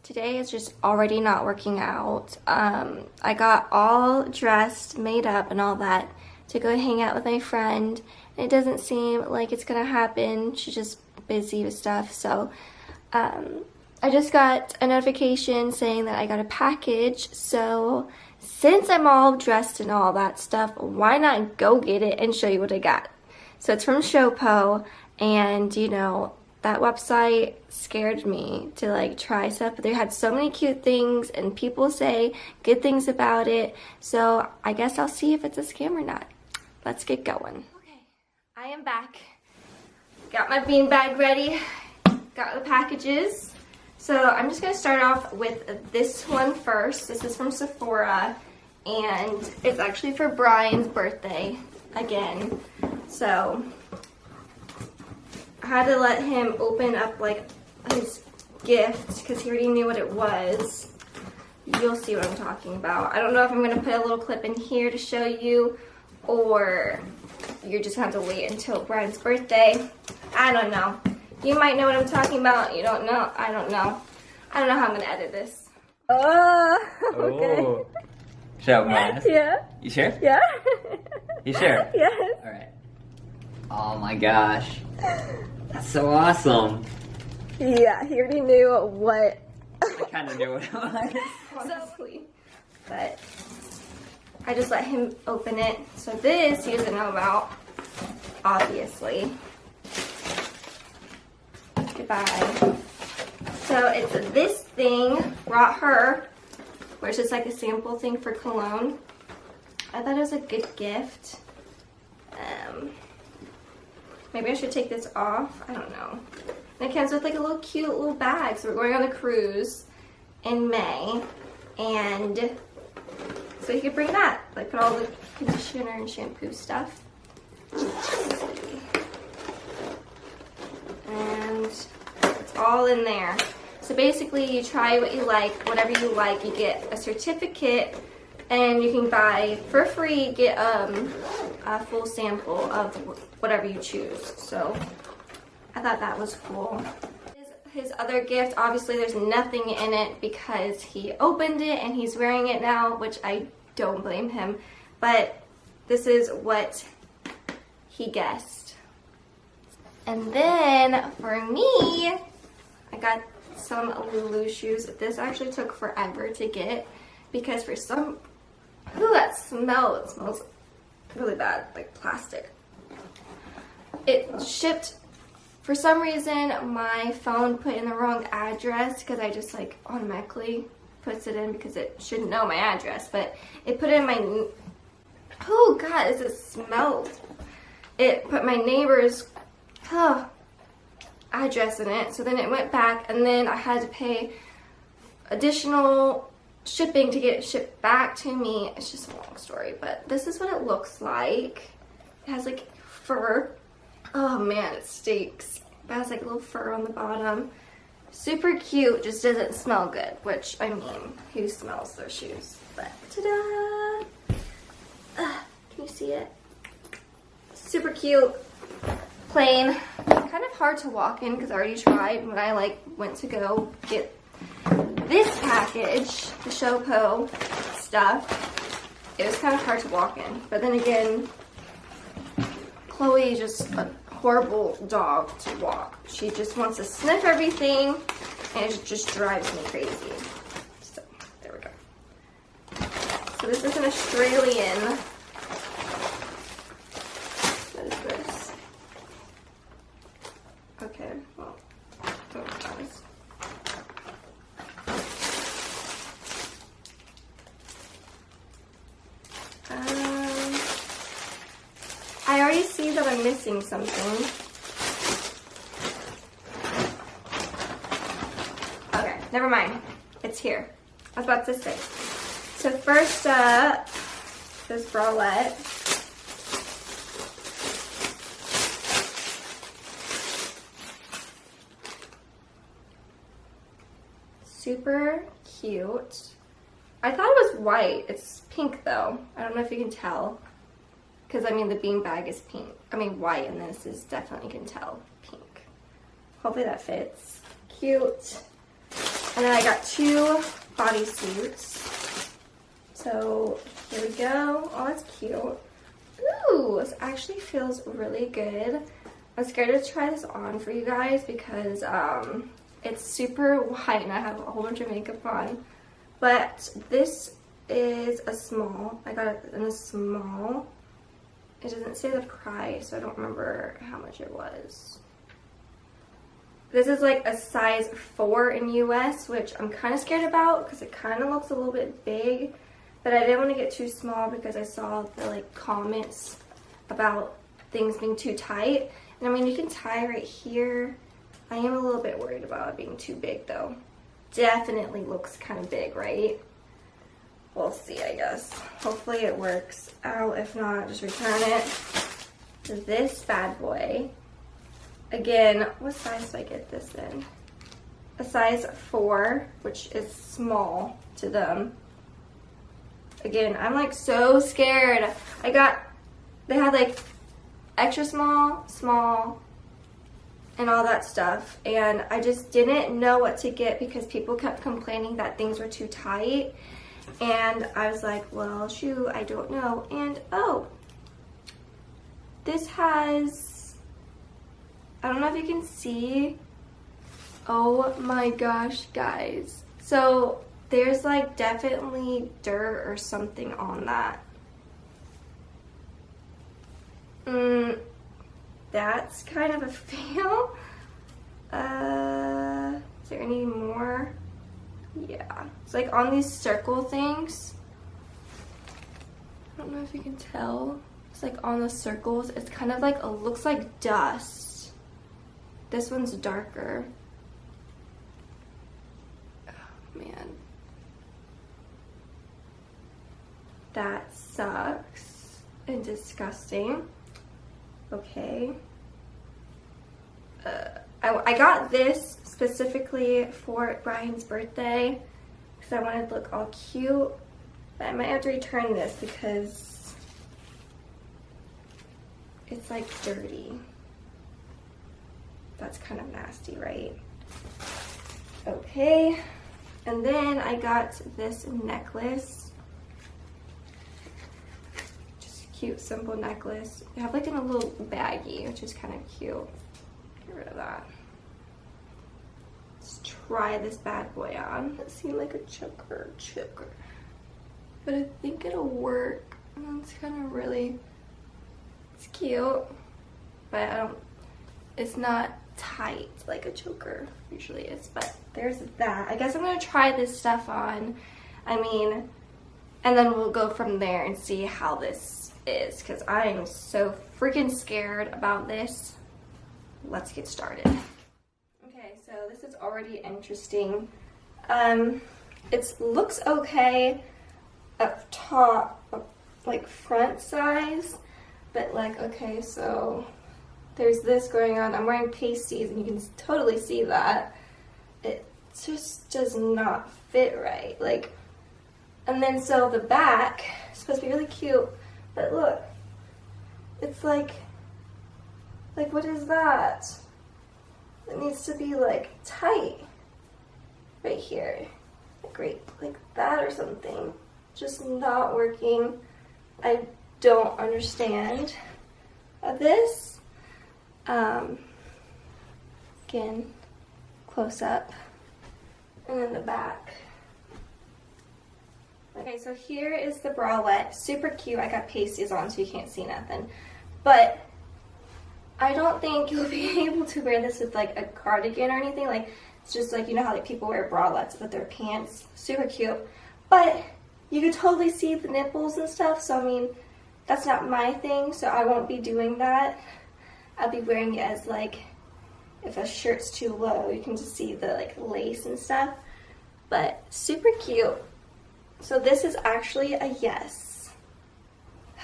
Today is just already not working out. I got all dressed, made up and all that to go hang out with my friend. And it doesn't seem like it's gonna happen. She's just busy with stuff. So I just got a notification saying that I got a package. So since I'm all dressed and all that stuff, why not go get it and show you what I got? So it's from ShowPo, and you know, that website scared me to like try stuff, but they had so many cute things and people say good things about it. So I guess I'll see if it's a scam or not. Let's get going. Okay, I am back. Got my bean bag ready. Got the packages. So I'm just gonna start off with this one first. This is from Sephora, and it's actually for Brian's birthday again. So I had to let him open up like his gift because he already knew what it was. You'll see what I'm talking about. I don't know if I'm gonna put a little clip in here to show you, or you're just gonna have to wait until Brian's birthday. I don't know. You might know what I'm talking about. You don't know. I don't know. I don't know how I'm gonna edit this. Okay. Oh. Show me. Yeah. You sure? Yeah. You sure? Yes. All right. Oh my gosh. That's so awesome. Yeah, he already knew what. I kind of knew what it was. Honestly. But I just let him open it. So this he doesn't know about, obviously. Goodbye. So it's this thing, brought her, which is like a sample thing for cologne. I thought it was a good gift. Maybe I should take this off. I don't know. And it comes with like a little cute little bag. So we're going on a cruise in May, and so you could bring that. Like put all the conditioner and shampoo stuff. And it's all in there. So basically you try what you like, whatever you like, you get a certificate, and you can buy for free, get a full sample of whatever you choose. So I thought that was cool. His other gift, obviously there's nothing in it because he opened it and he's wearing it now, which I don't blame him. But this is what he guessed. And then for me, I got some Lulu shoes. This actually took forever to get because for some, ooh, that smell, it smells really bad, like plastic. It shipped, for some reason my phone put in the wrong address because I just like automatically puts it in because it shouldn't know my address, but it put in my, oh god, it smells. It put my neighbor's address in it, so then it went back, and then I had to pay additional shipping to get it shipped back to me. It's just a long story, but this is what it looks like. It has like fur. Oh man, it stinks. It has like a little fur on the bottom. Super cute, just doesn't smell good, which, I mean, who smells their shoes? But ta-da! Can you see it? Super cute, plain, kind of hard to walk in because I already tried when I like went to go get this package, the ShowPo stuff. It was kind of hard to walk in, but then again, Chloe is just a horrible dog to walk. She just wants to sniff everything, and it just drives me crazy. So, there we go. So this is an Australian. What is this? Okay, well, don't know what that is. I already see that I'm missing something. Okay, never mind. It's here. I was about to say. So first up, this bralette. Super cute. I thought it was white. It's pink though. I don't know if you can tell. Because, I mean, the beanbag is pink. I mean, white, and this is definitely, you can tell, pink. Hopefully that fits. Cute. And then I got 2 bodysuits. So here we go. Oh, that's cute. Ooh, this actually feels really good. I'm scared to try this on for you guys because it's super white and I have a whole bunch of makeup on. But this is a small. I got it in a small. It doesn't say the price, so I don't remember how much it was. This is like a size 4 in US, which I'm kind of scared about because it kind of looks a little bit big. But I didn't want to get too small because I saw the like comments about things being too tight. And I mean, you can tie right here. I am a little bit worried about it being too big though. Definitely looks kind of big, right? We'll see, I guess. Hopefully it works out. If not, just return it to this bad boy. Again, what size do I get this in? A size 4, which is small to them. Again, I'm like so scared. They had like extra small, small, and all that stuff. And I just didn't know what to get because people kept complaining that things were too tight. And I was like, well, shoot, I don't know. And oh, this has, I don't know if you can see. Oh my gosh, guys. So there's like definitely dirt or something on that. That's kind of a fail. Is there any more? Yeah, it's like on these circle things. I don't know if you can tell. It's like on the circles. It's kind of like, it looks like dust. This one's darker. Oh, man. That sucks and disgusting. Okay. I got this specifically for Brian's birthday because I wanted to look all cute. But I might have to return this because it's like dirty. That's kind of nasty, right? Okay. And then I got this necklace. Just a cute, simple necklace. I have like in a little baggie, which is kind of cute. Get rid of that. Let's try this bad boy on. It seems like a choker. But I think it'll work. It's kind of really, it's cute. But I don't, it's not tight like a choker usually is. But there's that. I guess I'm going to try this stuff on. I mean, and then we'll go from there and see how this is. Because I am so freaking scared about this. Let's get started. Okay, so this is already interesting. It looks okay up top, like front size, but like, okay, so there's this going on. I'm wearing pasties and you can totally see that. It just does not fit right. Like, and then so the back is supposed to be really cute, but look, it's like what is that? It needs to be like tight right here, like that or something. Just not working. I don't understand this. Again, close up, and then the back. Okay, so here is the bralette. Super cute. I got pasties on so you can't see nothing, but I don't think you'll be able to wear this with like a cardigan or anything. Like, it's just like, you know how like people wear bralettes with their pants. Super cute. But you can totally see the nipples and stuff. So, I mean, that's not my thing. So I won't be doing that. I'll be wearing it as like, if a shirt's too low, you can just see the like lace and stuff. But super cute. So this is actually a yes.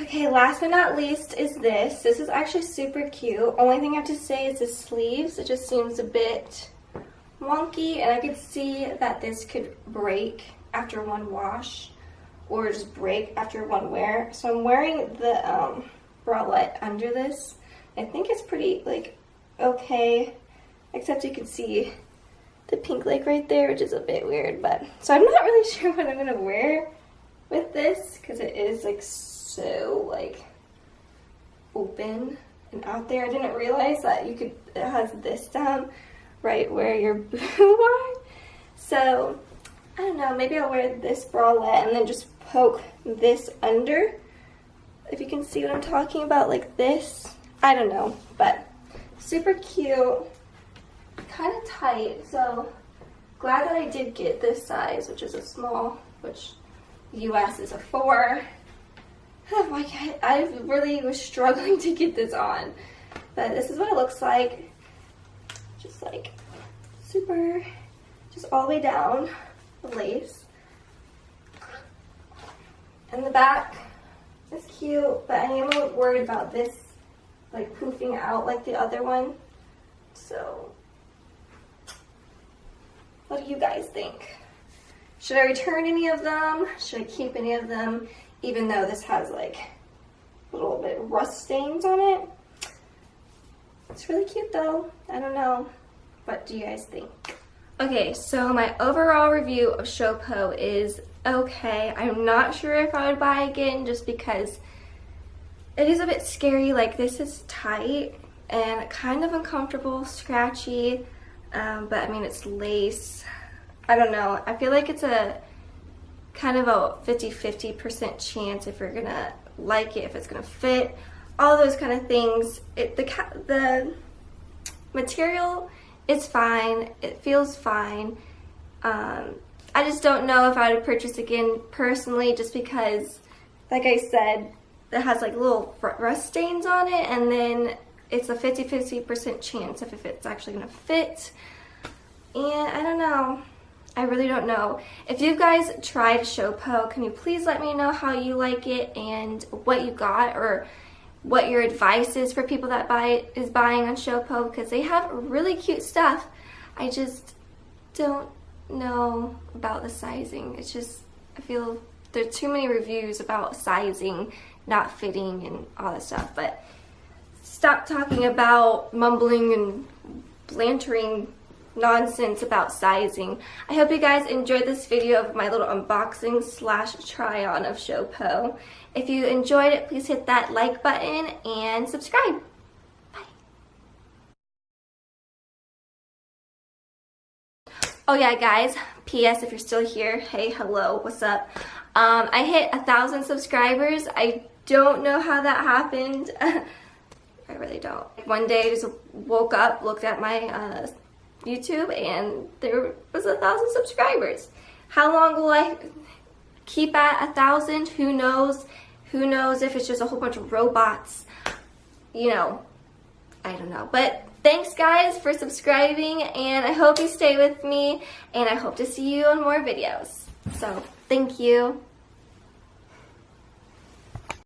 Okay, last but not least is this. This is actually super cute. Only thing I have to say is the sleeves. It just seems a bit wonky, and I could see that this could break after one wash or just break after one wear. So I'm wearing the bralette under this. I think it's pretty like okay, except you can see the pink leg right there, which is a bit weird, but so I'm not really sure what I'm gonna wear with this because it is like so like open and out there. I didn't realize that you could, it has this down right where your boob are. So I don't know, maybe I'll wear this bralette and then just poke this under, if you can see what I'm talking about, like this. I don't know, but super cute, kind of tight, so glad that I did get this size, which is a small, which US is a 4. Oh my God, I really was struggling to get this on, but this is what it looks like. Just like super, just all the way down the lace. And the back is cute, but I am a little worried about this like poofing out like the other one. So what do you guys think? Should I return any of them? Should I keep any of them? Even though this has like a little bit rust stains on it. It's really cute though. I don't know. What do you guys think? Okay, so my overall review of ShowPo is okay. I'm not sure if I would buy again just because it is a bit scary. Like, this is tight and kind of uncomfortable, scratchy, but I mean, it's lace. I don't know. I feel like it's a kind of a 50-50% chance if you're gonna like it, if it's gonna fit, all those kind of things. The material is fine. It feels fine. I just don't know if I would purchase again personally, just because, like I said, it has like little rust stains on it, and then it's a 50-50% chance if it's actually gonna fit. And I don't know. I really don't know. If you guys tried ShowPo, can you please let me know how you like it and what you got, or what your advice is for people that is buying on ShowPo, because they have really cute stuff. I just don't know about the sizing. It's just, I feel there are too many reviews about sizing not fitting and all that stuff. But stop talking about mumbling and blantering nonsense about sizing. I hope you guys enjoyed this video of my little unboxing / try on of ShowPo. If you enjoyed it, please hit that like button and subscribe. Bye. Oh yeah, guys, PS, if you're still here, hey, hello, what's up? I hit 1,000 subscribers. I don't know how that happened. I really don't. One day I just woke up, looked at my YouTube, and there was 1,000 subscribers. How long will I keep at 1,000? Who knows? Who knows if it's just a whole bunch of robots? You know, I don't know. But thanks guys for subscribing, and I hope you stay with me, and I hope to see you on more videos. So thank you.